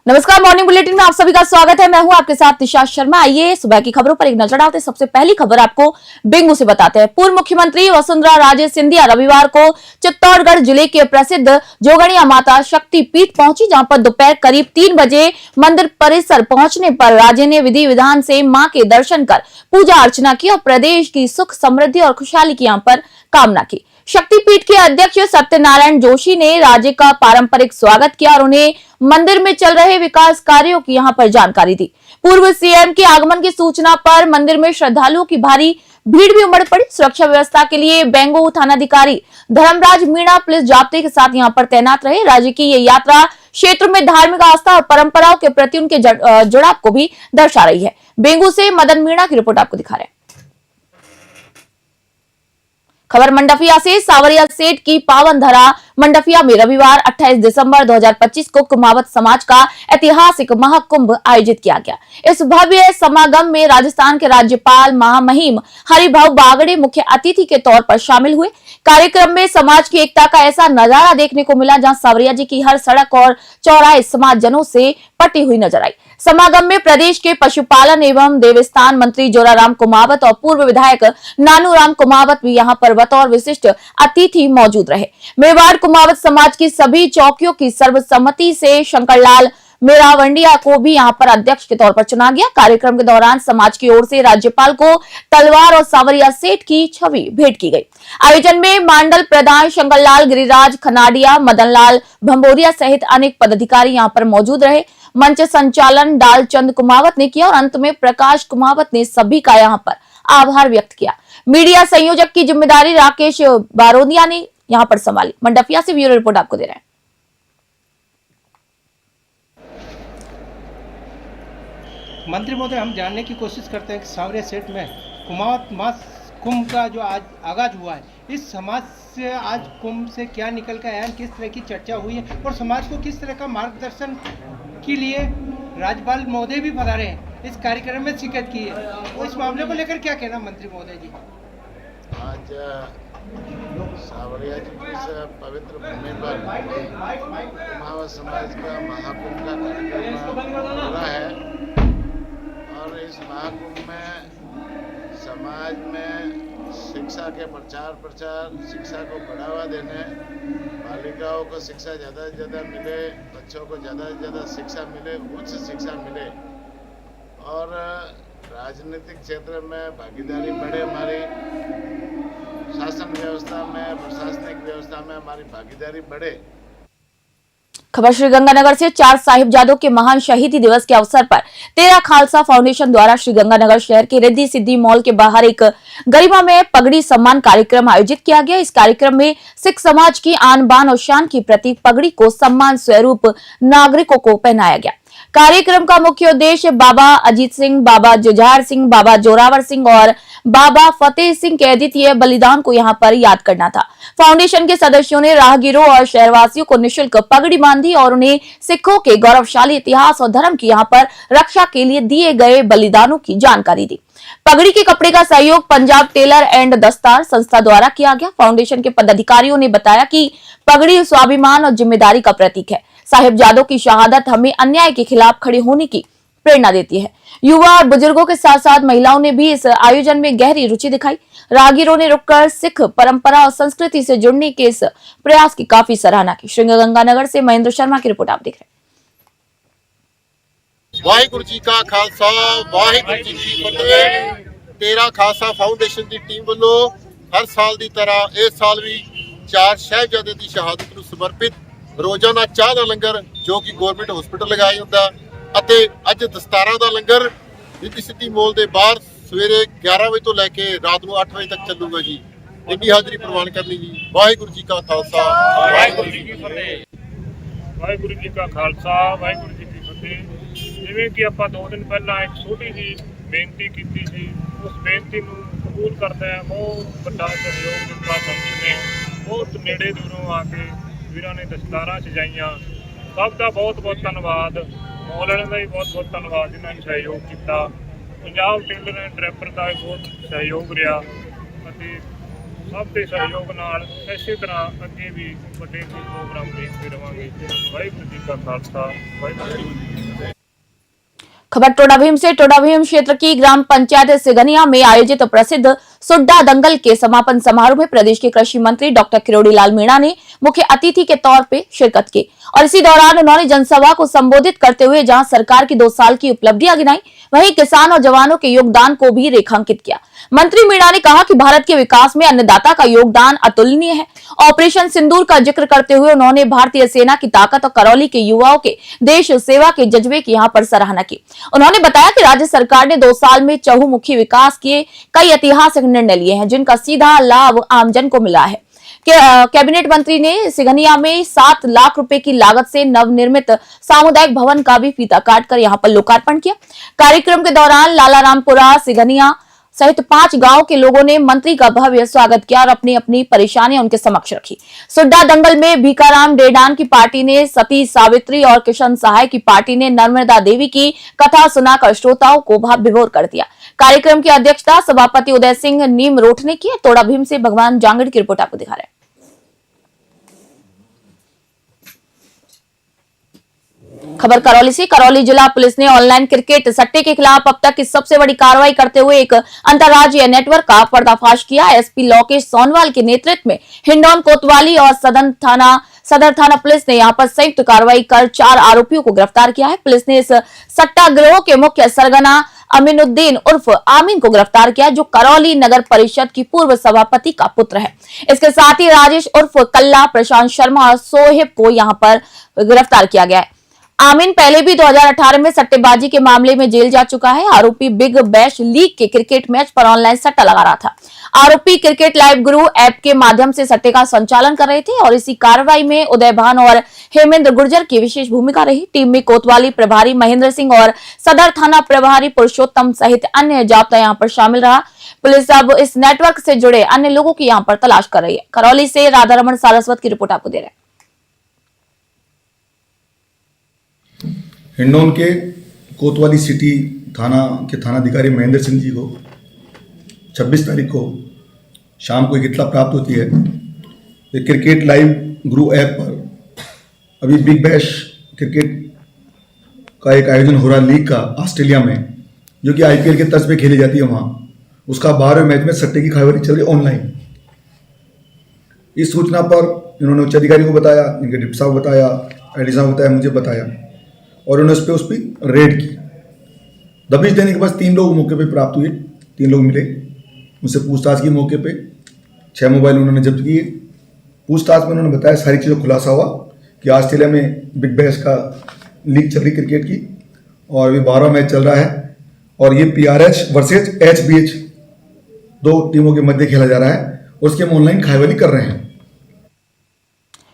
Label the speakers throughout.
Speaker 1: नमस्कार, morning bulletin में आप सभी का स्वागत है। मैं हूं आपके साथ निशा शर्मा। आइए सुबह की खबरों पर एक नजर डालते हैं। सबसे पहली खबर आपको बेंगू से बताते हैं। पूर्व मुख्यमंत्री वसुंधरा राजे सिंधिया रविवार को चित्तौड़गढ़ जिले के प्रसिद्ध जोगणिया माता शक्ति पीठ पहुंची, जहां पर दोपहर करीब 3 बजे मंदिर परिसर पहुंचने पर राजे ने विधि विधान से मां के दर्शन कर पूजा अर्चना की और प्रदेश की सुख समृद्धि और खुशहाली की यहाँ पर कामना की। शक्तिपीठ के अध्यक्ष सत्यनारायण जोशी ने राजे का पारंपरिक स्वागत किया और उन्हें मंदिर में चल रहे विकास कार्यों की यहां पर जानकारी दी। पूर्व सीएम के आगमन की सूचना पर मंदिर में श्रद्धालुओं की भारी भीड़ भी उमड़ पड़ी। सुरक्षा व्यवस्था के लिए बेंगू थानाधिकारी धर्मराज मीणा पुलिस जाब्ते के साथ यहां पर तैनात रहे। राज्य की ये यात्रा क्षेत्र में धार्मिक आस्था और परंपराओं के प्रति उनके जुड़ाव को भी दर्शा रही है। बेंगू से मदन मीणा की रिपोर्ट आपको दिखा रहे हैं। खबर मंडफिया से। सावरिया सेठ की पावन धरा मंडफिया में रविवार 28 दिसंबर 2025 को कुमावत समाज का ऐतिहासिक महाकुंभ आयोजित किया गया। इस भव्य समागम में राजस्थान के राज्यपाल महामहिम हरिभाऊ बागड़े मुख्य अतिथि के तौर पर शामिल हुए। कार्यक्रम में समाज की एकता का ऐसा नजारा देखने को मिला, जहां सावरिया जी की हर सड़क और चौराहे समाज जनों से पटी हुई नजर आई। समागम में प्रदेश के पशुपालन एवं देवस्थान मंत्री जोराराम कुमावत और पूर्व विधायक नानूराम कुमावत भी यहां पर बतौर विशिष्ट अतिथि मौजूद रहे। मेवाड़ कुमावत समाज की सभी चौकियों की सर्वसम्मति से शंकरलाल मेरावंडिया को भी यहां पर अध्यक्ष के तौर पर चुना गया। कार्यक्रम के दौरान समाज की ओर से राज्यपाल को तलवार और सावरिया सेठ की छवि भेंट की गई। आयोजन में मंडल प्रधान शंकरलाल गिरिराज खनाडिया, मदनलाल भंबोरिया सहित अनेक पदाधिकारी यहां पर मौजूद रहे। मंच संचालन डालचंद कुमावत ने किया और अंत में प्रकाश कुमावत ने सभी का यहां पर आभार व्यक्त किया। मीडिया संयोजक की जिम्मेदारी राकेश बारोदिया ने यहां पर संभाली। मंडफिया से ब्यूरो रिपोर्ट आपको दे रहे हैं।
Speaker 2: मंत्री महोदय, हम जानने की कोशिश करते हैं कि सावरिया सेठ में कुमावत मास कुंभ का जो आज आगाज हुआ है, इस समाज से आज कुंभ से क्या निकल कर आया, किस तरह की चर्चा हुई है और समाज को किस तरह का मार्गदर्शन के लिए राज्यपाल महोदय भी पधारे हैं, इस कार्यक्रम में शिरकत की है, तो इस मामले को लेकर क्या कहना मंत्री महोदय जी?
Speaker 3: आज सावरिया जी की इस पवित्र भूमि पर कुमावत समाज का महाकुंभ का कार्यक्रम हो रहा है और इस महाकुंभ में समाज में शिक्षा के प्रचार शिक्षा को बढ़ावा देने, बालिकाओं को शिक्षा ज़्यादा से ज़्यादा मिले, बच्चों को ज़्यादा से ज़्यादा शिक्षा मिले, उच्च शिक्षा मिले और राजनीतिक क्षेत्र में भागीदारी बढ़े, हमारी शासन व्यवस्था में, प्रशासनिक व्यवस्था में हमारी भागीदारी बढ़े।
Speaker 1: खबर श्रीगंगानगर से। 4 साहिबजादों के महान शहीदी दिवस के अवसर पर तेरा खालसा फाउंडेशन द्वारा श्रीगंगानगर शहर के रिद्धि सिद्धि मॉल के बाहर एक गरिमामय पगड़ी सम्मान कार्यक्रम आयोजित किया गया। इस कार्यक्रम में सिख समाज की आन बान और शान की प्रतीक पगड़ी को सम्मान स्वरूप नागरिकों को पहनाया गया। कार्यक्रम का मुख्य उद्देश्य बाबा अजीत सिंह, बाबा जुझार सिंह, बाबा जोरावर सिंह और बाबा फतेह सिंह के अद्वितीय बलिदान को यहां पर याद करना था। फाउंडेशन के सदस्यों ने राहगीरों और शहरवासियों को निःशुल्क पगड़ी बांधी और उन्हें सिखों के गौरवशाली इतिहास और धर्म की यहां पर रक्षा के लिए दिए गए बलिदानों की जानकारी दी। पगड़ी के कपड़े का सहयोग पंजाब टेलर एंड दस्तार संस्था द्वारा किया गया। फाउंडेशन के पदाधिकारियों ने बताया कि पगड़ी स्वाभिमान और जिम्मेदारी का प्रतीक है। साहिबजादों की शहादत हमें अन्याय के खिलाफ खड़े होने की प्रेरणा देती है। युवा और बुजुर्गों के साथ साथ महिलाओं ने भी इस आयोजन में गहरी रुचि दिखाई। राहगीरों ने रुककर सिख परंपरा और संस्कृति से जुड़ने के इस प्रयास की काफी सराहना की। श्रीगंगानगर से महेंद्र शर्मा की रिपोर्ट आप देख रहे हैं।
Speaker 4: वाहिगुरु जी का खालसा, वाहिगुरु जी की फतेह। तेरा खालसा फाउंडेशन की टीम वालों हर साल की तरह इस साल भी 4 साहिबजादे की शहादत को समर्पित रोजाना चाह का लंगर जो कि गवर्नमेंट हॉस्पिटल लगाया जाता ਅਤੇ ਅੱਜ ਦਸਤਾਰਾਂ ਦਾ ਲੰਗਰ ਰਿੱਧੀ ਸਿੱਧੀ ਮੋਲ ਦੇ ਬਾਹਰ ਸਵੇਰੇ 11 ਵਜੇ ਤੋਂ ਲੈ ਕੇ ਰਾਤ ਨੂੰ 8 ਵਜੇ ਤੱਕ ਚੱਲੂਗਾ ਜੀ। ਇੰਨੀ ਹਾਜ਼ਰੀ ਪ੍ਰਵਾਨ ਕਰਨੀ ਜੀ। ਵਾਹਿਗੁਰੂ ਜੀ ਕਾ ਖਾਲਸਾ, ਵਾਹਿਗੁਰੂ ਜੀ ਕੀ ਫਤਿਹ।
Speaker 5: ਵਾਹਿਗੁਰੂ ਜੀ ਕਾ ਖਾਲਸਾ, ਵਾਹਿਗੁਰੂ ਜੀ ਕੀ ਫਤਿਹ। ਜਿਵੇਂ ਕਿ ਆਪਾਂ 2 ਦਿਨ ਪਹਿਲਾਂ ਇੱਕ ਛੋਟੀ ਜਿਹੀ ਬੇਨਤੀ ਕੀਤੀ ਸੀ, ਉਸ ਬੇਨਤੀ ਨੂੰ ਕਬੂਲ ਕਰਦੇ ਆ। ਬਹੁਤ ਵੱਡਾ ਸਹਿਯੋਗ ਦਿੱਤਾ ਸੰਗਤ ਨੇ, ਬਹੁਤ ਨੇੜੇ ਦੂਰੋਂ ਆ ਕੇ ਵੀਰਾਂ ਨੇ ਦਸਤਾਰਾਂ ਸਜਾਈਆਂ। ਸਭ ਦਾ ਬਹੁਤ ਬਹੁਤ ਧੰਨਵਾਦ। ਮੌਲ ਵਾਲਿਆਂ ਦਾ ਵੀ ਬਹੁਤ ਬਹੁਤ ਧੰਨਵਾਦ ਜਿਨ੍ਹਾਂ ਨੇ ਸਹਿਯੋਗ ਕੀਤਾ। ਪੰਜਾਬ ਟੇਲਰ ਐਂਡ ਡਰੈਪਰ ਦਾ ਵੀ ਬਹੁਤ ਸਹਿਯੋਗ ਰਿਹਾ ਅਤੇ ਸਭ ਦੇ ਸਹਿਯੋਗ ਨਾਲ ਇਸੇ ਤਰ੍ਹਾਂ ਅੱਗੇ ਵੀ ਵੱਡੇ ਪ੍ਰੋਗਰਾਮ ਦੇਖਦੇ ਰਵਾਂਗੇ। ਵਾਹਿਗੁਰੂ ਜੀ का खालसा, वाहिगुरू जी की फतेह।
Speaker 1: खबर टोडाभीम से। टोडाभीम क्षेत्र की ग्राम पंचायत सिगनिया में आयोजित प्रसिद्ध सुड्डा दंगल के समापन समारोह में प्रदेश के कृषि मंत्री डॉक्टर किरोड़ी लाल मीणा ने मुख्य अतिथि के तौर पे शिरकत की और इसी दौरान उन्होंने जनसभा को संबोधित करते हुए जहां सरकार की 2 साल की उपलब्धियां गिनाई, वहीं किसान और जवानों के योगदान को भी रेखांकित किया। मंत्री मीणा ने कहा कि भारत के विकास में अन्नदाता का योगदान अतुलनीय है। ऑपरेशन सिंदूर का जिक्र करते हुए उन्होंने भारतीय सेना की ताकत और करौली के युवाओं के देश सेवा के जज्बे की यहाँ पर सराहना की। उन्होंने बताया कि राज्य सरकार ने 2 साल में चहुमुखी विकास के कई ऐतिहासिक निर्णय लिए हैं, जिनका सीधा लाभ आमजन को मिला है। कैबिनेट मंत्री ने सिगनिया में 7 लाख रुपए की लागत से नवनिर्मित सामुदायिक भवन का भी फीता काटकर यहां पर लोकार्पण किया। कार्यक्रम के दौरान लालारामपुरा, सिगनिया सहित 5 गांव के लोगों ने मंत्री का भव्य स्वागत किया और अपनी अपनी परेशानियां उनके समक्ष रखी। सुड्डा दंगल में भीखाराम डेडान की पार्टी ने सती सावित्री और किशन सहाय की पार्टी ने नर्मदा देवी की कथा सुनाकर श्रोताओं को भाव विभोर कर दिया। कार्यक्रम की अध्यक्षता सभापति उदय सिंह नीम रोठ ने की। टोडाभीम से भगवान जांगड़ की रिपोर्ट आपको दिखा रहे हैं। खबर करौली से। करौली जिला पुलिस ने ऑनलाइन क्रिकेट सट्टे के खिलाफ अब तक की सबसे बड़ी कार्रवाई करते हुए एक अंतर्राज्यीय नेटवर्क का पर्दाफाश किया। एसपी लोकेश सोनवाल के नेतृत्व में हिंडौन, कोतवाली और सदर थाना पुलिस ने यहां पर संयुक्त कार्रवाई कर 4 आरोपियों को गिरफ्तार किया है। पुलिस ने इस सट्टा गिरोह के मुख्य सरगना अमीनुद्दीन उर्फ आमीन को गिरफ्तार किया, जो करौली नगर परिषद की पूर्व सभापति का पुत्र है। इसके साथ ही राजेश उर्फ कल्ला, प्रशांत शर्मा और सोहेब को यहां पर गिरफ्तार किया गया है। आमीन पहले भी 2018 में सट्टेबाजी के मामले में जेल जा चुका है। आरोपी बिग बैश लीग के क्रिकेट मैच पर ऑनलाइन सट्टा लगा रहा था। आरोपी क्रिकेट लाइव गुरु ऐप के माध्यम से सट्टे का संचालन कर रहे थे और इसी कार्रवाई में उदय भान और हेमेंद्र गुर्जर की विशेष भूमिका रही। टीम में कोतवाली प्रभारी महेंद्र सिंह और सदर थाना प्रभारी पुरुषोत्तम सहित अन्य जाब्ता यहाँ पर शामिल रहा। पुलिस अब इस नेटवर्क से जुड़े अन्य लोगों की यहाँ पर तलाश कर रही है। करौली से राधारमण सारस्वत की रिपोर्ट आपको दे रहे हैं।
Speaker 6: हिंडौन के कोतवाली सिटी थाना के थानाधिकारी महेंद्र सिंह जी को 26 तारीख को शाम को एक इत्तला प्राप्त होती है कि क्रिकेट लाइव गुरु ऐप पर अभी बिग बैश क्रिकेट का एक आयोजन हो रहा लीग का ऑस्ट्रेलिया में, जो कि आईपीएल के तर्ज पे खेली जाती है वहाँ। उसका 12वें मैच में सट्टे की खबरें चल रही ऑनलाइन। इस सूचना पर इन्होंने उच्च अधिकारी को बताया, इनके डिप्टी साहब बताया, एडी साहब बताया, मुझे बताया और उन्होंने उस पर रेड की। दबिश देने के बाद 3 लोग मौके पे प्राप्त हुए, 3 लोग मिले। उनसे पूछताछ की मौके पे 6 मोबाइल उन्होंने जब्त किए। पूछताछ में उन्होंने बताया सारी चीज़ों खुलासा हुआ कि ऑस्ट्रेलिया में बिग बैश का लीग चल रही क्रिकेट की और अभी 12वां मैच चल रहा है और ये PRH वर्सेज HBH 2 टीमों के मध्य खेला जा रहा है और उसकी हम ऑनलाइन खाईवाली कर रहे हैं।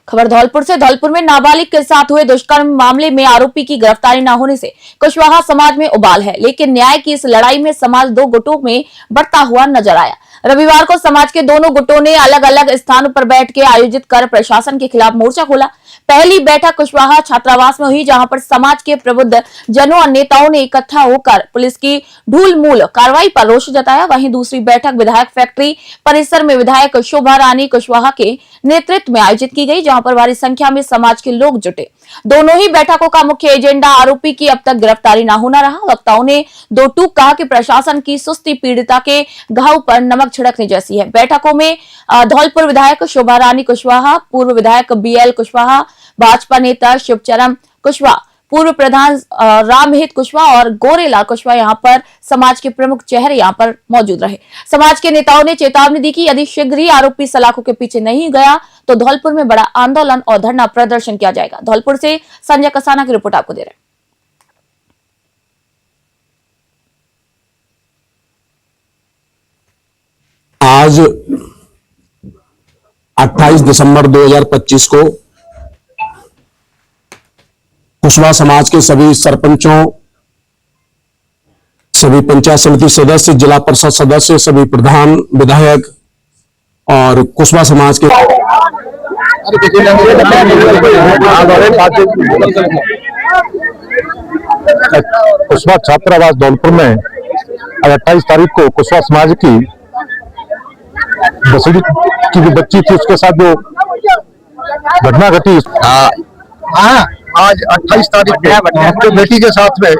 Speaker 1: खबर धौलपुर से। धौलपुर में नाबालिग के साथ हुए दुष्कर्म मामले में आरोपी की गिरफ्तारी न होने से कुशवाहा समाज में उबाल है, लेकिन न्याय की इस लड़ाई में समाज 2 गुटों में बढ़ता हुआ नजर आया। रविवार को समाज के दोनों गुटों ने अलग अलग स्थानों पर बैठ के आयोजित कर प्रशासन के खिलाफ मोर्चा खोला। पहली बैठक कुशवाहा छात्रावास में हुई, जहां पर समाज के प्रबुद्ध जनों और नेताओं ने इकट्ठा होकर पुलिस की ढूलमूल कार्रवाई पर रोष जताया। वहीं दूसरी बैठक विधायक फैक्ट्री परिसर में विधायक शोभा रानी कुशवाहा के नेतृत्व में आयोजित की गई, जहां पर भारी संख्या में समाज के लोग जुटे। दोनों ही बैठकों का मुख्य एजेंडा आरोपी की अब तक गिरफ्तारी न होना रहा। वक्ताओं ने 2 टूक कहा कि प्रशासन की सुस्ती पीड़िता के घाव पर नमक छिड़कने जैसी है। बैठकों में धौलपुर विधायक शोभा रानी कुशवाहा, पूर्व विधायक BL कुशवाहा, भाजपा नेता शिवचरण कुशवाहा, पूर्व प्रधान रामहित कुशवाहा और गोरेलाल कुशवाहा यहाँ पर समाज के प्रमुख चेहरे यहाँ पर मौजूद रहे। समाज के नेताओं ने चेतावनी दी कि यदि शीघ्र ही आरोपी सलाखों के पीछे नहीं गया तो धौलपुर में बड़ा आंदोलन और धरना प्रदर्शन किया जाएगा। धौलपुर से संजय कसाना की रिपोर्ट आपको दे रहे हैं।
Speaker 7: आज 28 दिसंबर 2025 को कुशवाहा समाज के सभी सरपंचों, सभी पंचायत समिति सदस्य, जिला परिषद सदस्य, सभी प्रधान, विधायक और कुशवाहा समाज के
Speaker 8: कुशवाहा छात्रावास धौलपुर में 28 तारीख को कुशवाहा समाज की 10वीं की जो बच्ची थी उसके साथ जो घटना घटी। आज 28 तारीख को अपनी बेटी के साथ में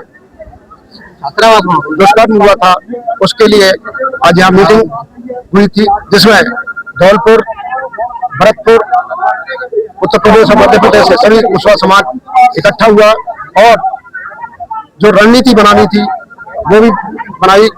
Speaker 8: दुष्कर्म हुआ था, उसके लिए आज यहाँ मीटिंग हुई थी, जिसमें धौलपुर, भरतपुर, उत्तर प्रदेश और मध्य प्रदेश से सभी कुशवाहा समाज इकट्ठा हुआ और जो रणनीति बनानी थी वो भी बनाई।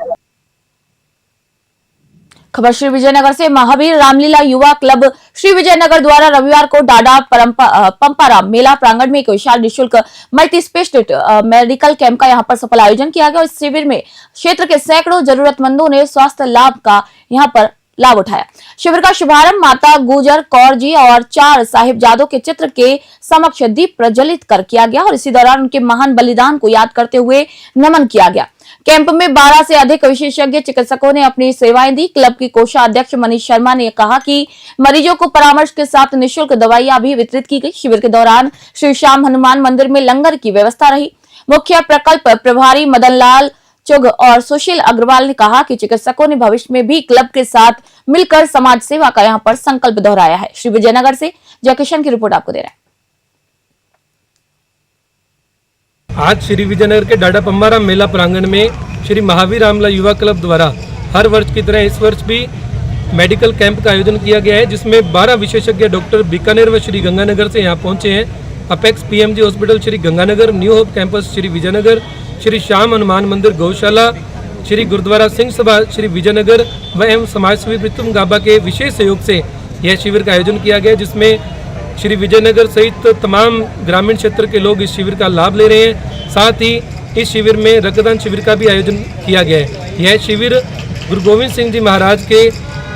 Speaker 1: खबर श्री विजयनगर से। महावीर रामलीला युवा क्लब श्री विजयनगर द्वारा रविवार को डाडा पंपाराम मेला प्रांगण में एक विशाल निःशुल्क मल्टी स्पेशलिस्ट मेडिकल कैंप का यहां पर सफल आयोजन किया गया। इस शिविर में क्षेत्र के सैकड़ों जरूरतमंदों ने स्वास्थ्य लाभ का यहां पर लाभ उठाया। शिविर का शुभारंभ माता गुजर कौर जी और 4 साहिबजादों के चित्र के समक्ष दीप प्रज्वलित कर किया गया और इसी दौरान उनके महान बलिदान को याद करते हुए नमन किया गया। कैंप में 12 से अधिक विशेषज्ञ चिकित्सकों ने अपनी सेवाएं दी। क्लब की कोषाध्यक्ष मनीष शर्मा ने कहा कि मरीजों को परामर्श के साथ निःशुल्क दवाइयां भी वितरित की गई। शिविर के दौरान श्री श्याम हनुमान मंदिर में लंगर की व्यवस्था रही। मुख्य प्रकल्प प्रभारी मदन लाल चुग और सुशील अग्रवाल ने कहा कि चिकित्सकों ने भविष्य में भी क्लब के साथ मिलकर समाज सेवा का यहां पर संकल्प दोहराया है। श्री विजयनगर से जय किशन की रिपोर्ट आपको दे रहा है।
Speaker 9: आज श्री विजयनगर के डाडा पंबाराम मेला प्रांगण में श्री महावीर रामलीला युवा क्लब द्वारा हर वर्ष की तरह इस वर्ष भी मेडिकल कैंप का आयोजन किया गया है, जिसमें 12 विशेषज्ञ डॉक्टर बीकानेर व श्री गंगानगर से यहाँ पहुंचे हैं। Apex PMG hospital Shri Ganganagar, new hope campus Shri Vijaynagar, Shri Shyam Hanuman Mandir Gaushala, Shri gurdwara Singh Sabha Shri Vijayanagar व एवं समाजसेवी प्रीतम गाबा के विशेष सहयोग से यह शिविर का आयोजन किया गया, जिसमें श्री विजयनगर सहित तमाम ग्रामीण क्षेत्र के लोग इस शिविर का लाभ ले रहे हैं। साथ ही इस शिविर में रक्तदान शिविर का भी आयोजन किया गया है। यह शिविर गुरु गोविंद सिंह जी महाराज के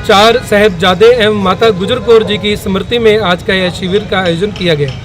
Speaker 9: 4 साहिबजादे एवं माता गुजर कौर जी की स्मृति में आज का यह शिविर का आयोजन किया गया।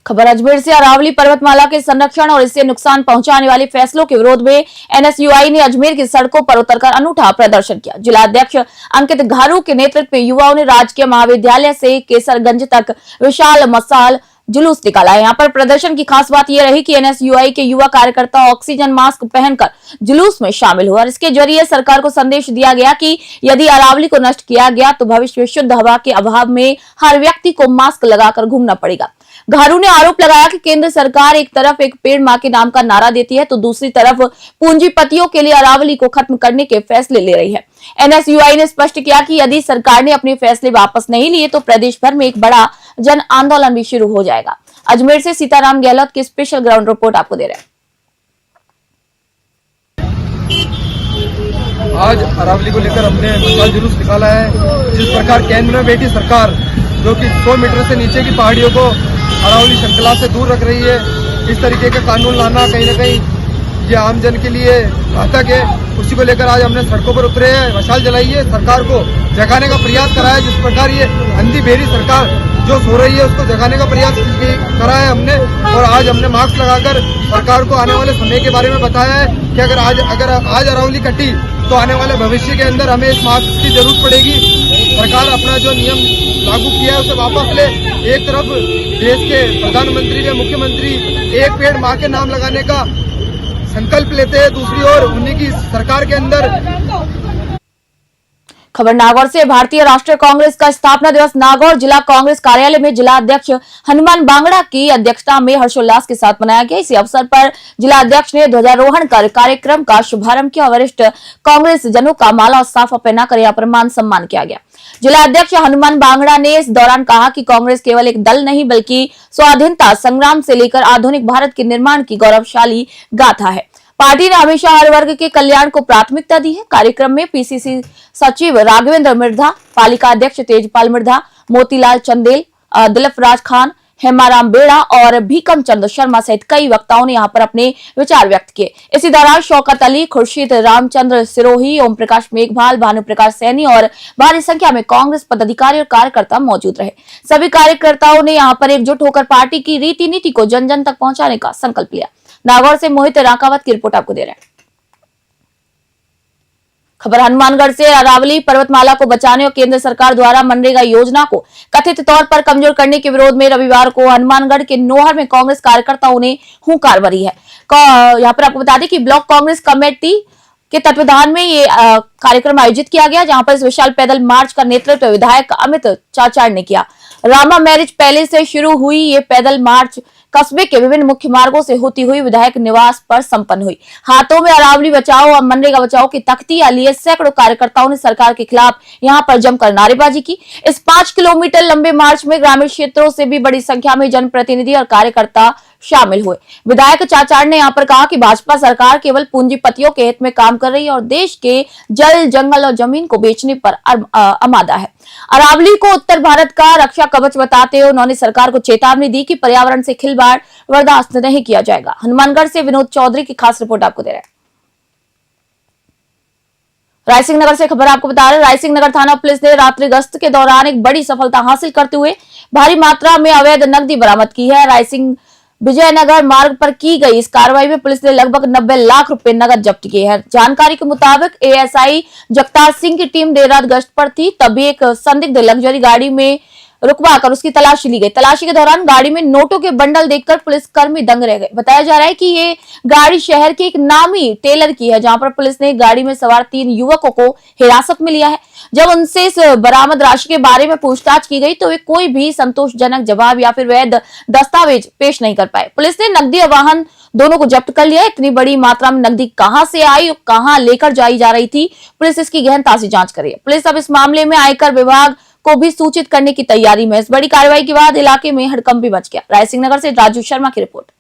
Speaker 1: खबर अजमेर से। अरावली पर्वतमाला के संरक्षण और इससे नुकसान पहुंचाने वाले फैसलों के विरोध में एनएसयूआई ने अजमेर की सड़कों पर उतरकर अनूठा प्रदर्शन किया। जिलाध्यक्ष अंकित घारू के नेतृत्व में युवाओं ने राजकीय महाविद्यालय से केसरगंज तक विशाल मशाल जुलूस निकाला। यहाँ पर प्रदर्शन की खास बात यह रही कि एनएसयूआई के युवा कार्यकर्ता ऑक्सीजन मास्क पहनकर जुलूस में शामिल हुआ और इसके जरिए सरकार को संदेश दिया गया कि यदि अरावली को नष्ट किया गया तो भविष्य में शुद्ध हवा के अभाव में हर व्यक्ति को मास्क लगाकर घूमना पड़ेगा। घारू ने आरोप लगाया कि केंद्र सरकार एक तरफ एक पेड़ मां के नाम का नारा देती है तो दूसरी तरफ पूंजीपतियों के लिए अरावली को खत्म करने के फैसले ले रही है। एनएसयूआई ने स्पष्ट किया कि यदि सरकार ने अपने फैसले वापस नहीं लिए तो प्रदेश भर में एक बड़ा जन आंदोलन भी शुरू हो जाएगा। अजमेर से सीताराम गहलोत की स्पेशल ग्राउंड रिपोर्ट आपको दे रहे हैं।
Speaker 10: आज अरावली को लेकर हमने मशाल जुलूस निकाला है। जिस प्रकार केंद्र में बैठी सरकार जो कि 100 मीटर से नीचे की पहाड़ियों को अरावली श्रृंखला से दूर रख रही है, इस तरीके का कानून लाना कहीं न कहीं ये आम जन के लिए घातक है। उसी को लेकर आज हमने सड़कों पर उतरे हैं, मशाल जलाई है, सरकार को जगाने का प्रयास करा है। जिस प्रकार ये अंधी बेरी सरकार जो सो रही है उसको जगाने का प्रयास करा है हमने, और आज हमने मास्क लगाकर सरकार को आने वाले समय के बारे में बताया है कि अगर आज अरावली कटी तो आने वाले भविष्य के अंदर हमें इस मास्क की जरूरत पड़ेगी। सरकार अपना जो नियम लागू किया है उसे वापस ले। एक तरफ देश के प्रधानमंत्री व मुख्यमंत्री एक पेड़ मां के नाम लगाने का संकल्प लेते हैं, दूसरी ओर उन्हीं की सरकार के अंदर।
Speaker 1: खबर नागौर से। भारतीय राष्ट्रीय कांग्रेस का स्थापना दिवस नागौर जिला कांग्रेस कार्यालय में जिला अध्यक्ष हनुमान बांगड़ा की अध्यक्षता में हर्षोल्लास के साथ मनाया गया। इसी अवसर पर जिला अध्यक्ष ने ध्वजारोहण कर कार्यक्रम का शुभारंभ किया। वरिष्ठ कांग्रेस जनों का माला और साफा पहनाकर यहाँ पर मान सम्मान किया गया। जिला अध्यक्ष हनुमान बांगड़ा ने इस दौरान कहा कि कांग्रेस केवल एक दल नहीं बल्कि स्वाधीनता संग्राम से लेकर आधुनिक भारत के निर्माण की गौरवशाली गाथा है। पार्टी ने हमेशा हर वर्ग के कल्याण को प्राथमिकता दी है। कार्यक्रम में पीसीसी सचिव राघवेंद्र मिर्धा, पालिका अध्यक्ष तेजपाल मिर्धा, मोतीलाल चंदेल, दिलीप राज खान, हेमाराम बेड़ा और भीकम चंद शर्मा सहित कई वक्ताओं ने यहां पर अपने विचार व्यक्त किए। इसी दौरान शौकत अली, खुर्शीद रामचंद्र सिरोही, ओम प्रकाश मेघवाल, भानु प्रकाश सैनी और भारी संख्या में कांग्रेस पदाधिकारी और कार्यकर्ता मौजूद रहे। सभी कार्यकर्ताओं ने यहां पर एकजुट होकर पार्टी की रीति नीति को जन जन तक पहुंचाने का संकल्प लिया। नागौर से मोहित राकावत की रिपोर्ट आपको दे रहे हैं। खबर हनुमानगढ़ से। अरावली पर्वतमाला को बचाने और केंद्र सरकार द्वारा मनरेगा योजना को कथित तौर पर कमजोर करने के विरोध में रविवार को हनुमानगढ़ के नोहर में कांग्रेस कार्यकर्ताओं ने हुंकार भरी है। यहाँ पर आपको बता दें कि ब्लॉक कांग्रेस कमेटी के तत्वाधान में ये कार्यक्रम आयोजित किया गया, जहां पर इस विशाल पैदल मार्च का नेतृत्व विधायक अमित चाचाड़ ने किया। रामा मैरिज पैलेस से शुरू हुई ये पैदल मार्च कस्बे के विभिन्न मुख्य मार्गों से होती हुई विधायक निवास पर संपन्न हुई। हाथों में अरावली बचाओ और मनरेगा बचाओ की तख्तियां लिए सैकड़ों कार्यकर्ताओं ने सरकार के खिलाफ यहां पर जमकर नारेबाजी की। इस 5 किलोमीटर लंबे मार्च में ग्रामीण क्षेत्रों से भी बड़ी संख्या में जनप्रतिनिधि और कार्यकर्ता शामिल हुए। विधायक चाचाड़ ने यहां पर कहा कि भाजपा सरकार केवल पूंजीपतियों के हित में काम कर रही है और देश के जल, जंगल और जमीन को बेचने पर आमादा है। अरावली को उत्तर भारत का रक्षा कवच बताते हुए उन्होंने सरकार को चेतावनी दी कि पर्यावरण से खिलवाड़ बर्दाश्त नहीं किया जाएगा। हनुमानगढ़ से विनोद चौधरी की खास रिपोर्ट आपको दे रहे हैं। रायसिंह नगर से खबर आपको बता रहे हैं, रायसिंह नगर थाना पुलिस ने रात्रि गश्त के दौरान एक बड़ी सफलता हासिल करते हुए भारी मात्रा में अवैध नकदी बरामद की है। रायसिंह विजयनगर मार्ग पर की गई इस कार्रवाई में पुलिस ने लगभग 90 लाख रुपए नकद जब्त किए हैं। जानकारी के मुताबिक एएसआई जगतार सिंह की टीम देर रात गश्त पर थी, तभी एक संदिग्ध लग्जरी गाड़ी में रुकवा कर उसकी तलाशी ली गई। तलाशी के दौरान गाड़ी में नोटों के बंडल देखकर पुलिसकर्मी दंग रह गए। बताया जा रहा है कि ये गाड़ी शहर के एक नामी टेलर की है, जहां पर पुलिस ने गाड़ी में सवार 3 युवकों को हिरासत में लिया है। जब उनसे इस बरामद राशि के बारे में पूछताछ की गई तो वे कोई भी संतोषजनक जवाब या फिर वैध दस्तावेज पेश नहीं कर पाए। पुलिस ने नकदी और वाहन दोनों को जब्त कर लिया। इतनी बड़ी मात्रा में नकदी कहां से आई और कहां लेकर जाई जा रही थी, पुलिस इसकी गहनता से जांच कर रही है। पुलिस अब इस मामले में आयकर विभाग को भी सूचित करने की तैयारी में। इस बड़ी कार्रवाई के बाद इलाके में हड़कंप भी मच गया। रायसिंह नगर से राजू शर्मा की रिपोर्ट।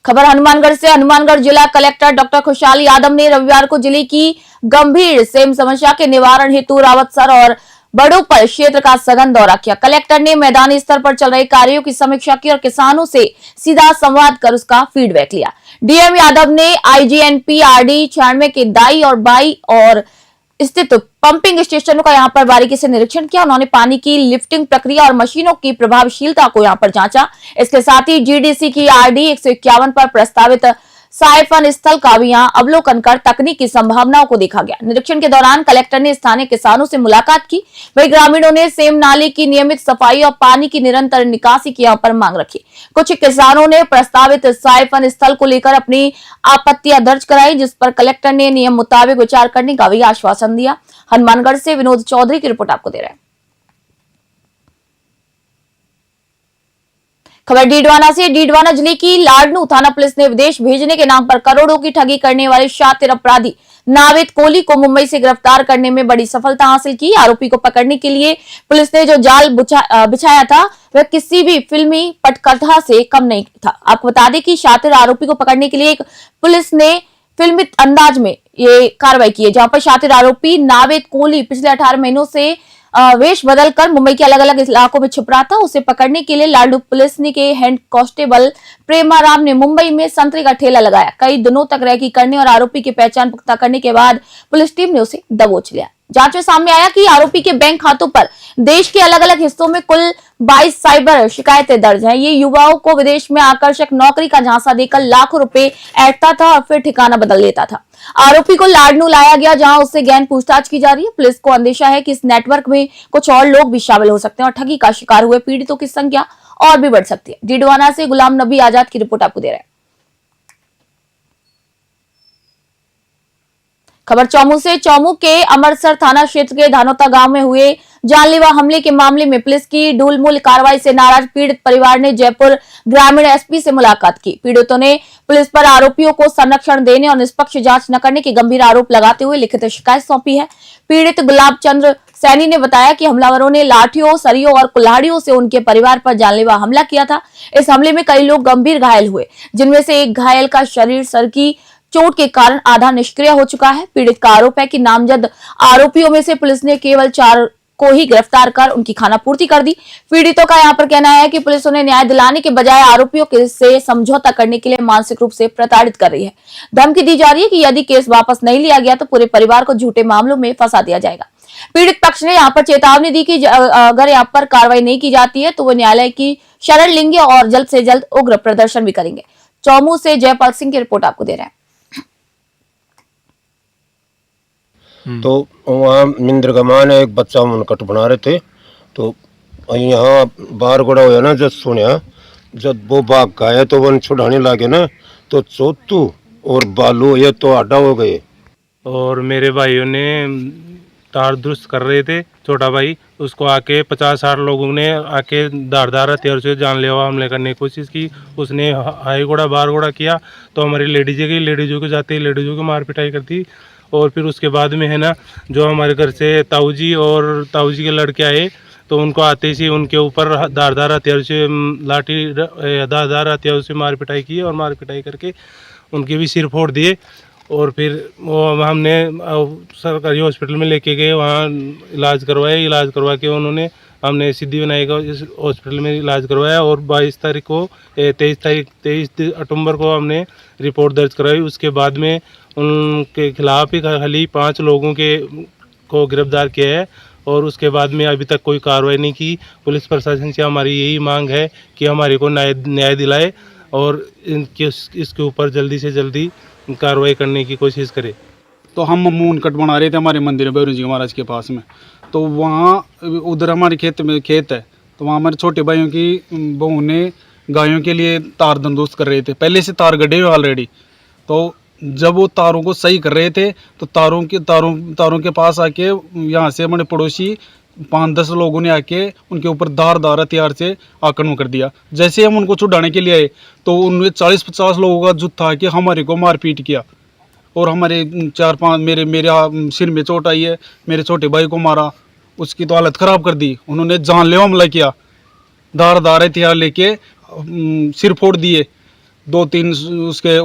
Speaker 1: खबर हनुमानगढ़ से। हनुमानगढ़ जिला कलेक्टर डॉक्टर खुशहाल यादव ने रविवार को जिले की गंभीर सेम समस्या के निवारण हेतु रावतसर और बड़ोपल क्षेत्र का सघन दौरा किया। कलेक्टर ने मैदानी स्तर पर चल रहे कार्यों की समीक्षा की और किसानों से सीधा संवाद कर उसका फीडबैक लिया। डीएम यादव ने आईजीएनपीआरडी 96 के दाई और बाई और स्थित पंपिंग स्टेशनों का यहां पर बारीकी से निरीक्षण किया। उन्होंने पानी की लिफ्टिंग प्रक्रिया और मशीनों की प्रभावशीलता को यहां पर जांचा। इसके साथ ही जीडीसी की आरडी 151 पर प्रस्तावित साइफन स्थल का भी यहां अवलोकन कर तकनीक की संभावनाओं को देखा गया। निरीक्षण के दौरान कलेक्टर ने स्थानीय किसानों से मुलाकात की। वहीं ग्रामीणों ने सेम नाले की नियमित सफाई और पानी की निरंतर निकासी की यहां पर मांग रखी। कुछ किसानों ने प्रस्तावित साइफन स्थल को लेकर अपनी आपत्तियां दर्ज कराई, जिस पर कलेक्टर ने नियम मुताबिक विचार करने का भी आश्वासन दिया। हनुमानगढ़ से विनोद चौधरी की रिपोर्ट आपको दे रहे हैं। खबर डीडवाना से। डीडवाना जिले की लाडनू थाना पुलिस ने विदेश भेजने के नाम पर करोड़ों की ठगी करने वाले शातिर अपराधी नावेद कोहली को मुंबई से गिरफ्तार करने में बड़ी सफलता हासिल की। आरोपी को पकड़ने के लिए पुलिस ने जो जाल बिछाया था वह किसी भी फिल्मी पटकथा से कम नहीं था। आपको बता दें कि शातिर आरोपी को पकड़ने के लिए पुलिस ने फिल्मी अंदाज में ये कार्रवाई की है, जहां पर शातिर आरोपी नावेद कोहली पिछले 18 महीनों से वेश बदलकर मुंबई के अलग अलग इलाकों में छुप रहा था। उसे पकड़ने के लिए लाडू पुलिस के हेड कांस्टेबल प्रेमाराम ने मुंबई में संतरे का ठेला लगाया। कई दिनों तक रेकी करने और आरोपी की पहचान पुख्ता करने के बाद पुलिस टीम ने उसे दबोच लिया। जांच में सामने आया कि आरोपी के बैंक खातों पर देश के अलग अलग हिस्सों में कुल 22 साइबर शिकायतें दर्ज हैं। ये युवाओं को विदेश में आकर्षक नौकरी का झांसा देकर लाखों रुपए ऐंठता था और फिर ठिकाना बदल लेता था। आरोपी को लाडनू लाया गया, जहां उससे गहन पूछताछ की जा रही है। पुलिस को अंदेशा है कि इस नेटवर्क में कुछ और लोग भी शामिल हो सकते हैं और ठगी का शिकार हुए पीड़ितों की संख्या और भी बढ़ सकती है। डीडवाना से गुलाम नबी आजाद की रिपोर्ट आपको दे रहे हैं। खबर चौमू से। चौमू के अमरसर थाना क्षेत्र के धानोता गांव में हुए जानलेवा हमले के मामले में पुलिस की ढूलमूल कार्रवाई से नाराज पीड़ित परिवार ने जयपुर ग्रामीण एसपी से मुलाकात की। पीड़ितों ने पुलिस पर आरोपियों को संरक्षण देने और निष्पक्ष जांच न करने के गंभीर आरोप लगाते हुए लिखित शिकायत सौंपी है। पीड़ित गुलाब चंद्र सैनी ने बताया कि हमलावरों ने लाठियों, सरियों और कुल्हाड़ियों से उनके परिवार पर जानलेवा हमला किया था। इस हमले में कई लोग गंभीर घायल हुए, जिनमें से एक घायल का शरीर सर की चोट के कारण आधा निष्क्रिय हो चुका है। पीड़ित का आरोप है कि नामजद आरोपियों में से पुलिस ने केवल 4 को ही गिरफ्तार कर उनकी खानापूर्ति कर दी। पीड़ितों का यहाँ पर कहना है कि पुलिस उन्हें न्याय दिलाने के बजाय आरोपियों से समझौता करने के लिए मानसिक रूप से प्रताड़ित कर रही है। धमकी दी जा रही है कि यदि केस वापस नहीं लिया गया तो पूरे परिवार को झूठे मामलों में फंसा दिया जाएगा। पीड़ित पक्ष ने यहाँ पर चेतावनी दी कि अगर यहाँ पर कार्रवाई नहीं की जाती है तो वो न्यायालय की शरण लेंगे और जल्द से जल्द उग्र प्रदर्शन भी करेंगे। चौमू से जयपाल सिंह की रिपोर्ट आपको दे रहे हैं।
Speaker 11: तो वहाँ मिंद्रगमा ने एक बच्चा मुनकट बना रहे थे, तो यहाँ बाहर गोड़ा हुआ ना जब सुनिया जब वो भाग गए तो वन छुड़ाने लगे ना, तो चोतू और बालू ये तो आडा हो गए।
Speaker 5: और मेरे भाइयों ने तार दुरुस्त कर रहे थे, छोटा भाई, उसको आके 50-60 लोगों ने आके धारदार हथियार से जानलेवा हमले करने की कोशिश की। उसने हाई घोड़ा बार घोड़ा किया, तो हमारी लेडीजों को जाते ही लेडीजों को मार पिटाई कर दी। और फिर उसके बाद में है ना, जो हमारे घर से ताऊ जी और ताऊ जी के लड़के आए, तो उनको आते ही उनके ऊपर धारदार हथियार से धारदार हथियार से मार पिटाई की और मार पिटाई करके उनके भी सिर फोड़ दिए। और फिर वो हमने सरकारी हॉस्पिटल में लेके गए, वहाँ इलाज करवा के हमने सिद्धि विनायक इस हॉस्पिटल में इलाज करवाया। और 23 अक्टूबर को हमने रिपोर्ट दर्ज करवाई। उसके बाद में उनके खिलाफ ही खाली 5 लोगों को गिरफ्तार किया है और उसके बाद में अभी तक कोई कार्रवाई नहीं की। पुलिस प्रशासन से हमारी यही मांग है कि हमारे को न्याय दिलाए और इसके ऊपर जल्दी से जल्दी कार्रवाई करने की कोशिश करे।
Speaker 10: तो हम मून कट बना रहे थे हमारे मंदिर भैरू जी महाराज के पास में, तो वहाँ उधर हमारे खेत है, तो वहाँ हमारे छोटे भाइयों की बहू ने गायों के लिए तार दंदोस्त कर रहे थे। पहले से तार गड्ढे हुए ऑलरेडी, तो जब वो तारों को सही कर रहे थे तो तारों के पास आके यहाँ से हमारे पड़ोसी 5-10 लोगों ने आके उनके ऊपर धारदार हथियार से आक्रमण कर दिया। जैसे हम उनको छुड़ाने के लिए आए तो उनमें 40-50 लोगों का जुट था कि हमारे को मारपीट किया और हमारे 4-5 मेरे सिर में चोट आई है, मेरे छोटे भाई को मारा, उसकी तो हालत ख़राब कर दी। उन्होंने जानलेवा हमला किया, धारदार हथियार लेके सिर फोड़ दिए। 2-3 उसके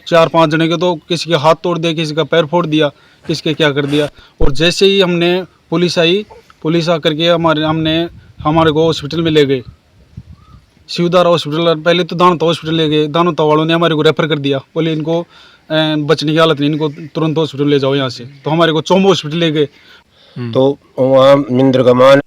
Speaker 10: 4-5 जने के तो किसी के हाथ तोड़ दिया, किसी का पैर फोड़ दिया, किसके क्या कर दिया। और जैसे ही हमने पुलिस आई, पुलिस आकर के हमारे को हॉस्पिटल में ले गए, शिवधारा हॉस्पिटल। पहले तो दानोता हॉस्पिटल ले गए, दानोता वालों ने हमारे को रेफर कर दिया, बोले इनको बचने की हालत नहीं, इनको तुरंत हॉस्पिटल ले जाओ यहाँ से। तो हमारे को चोमो हॉस्पिटल ले गए।
Speaker 11: तो वहाँ मिंद्र कमान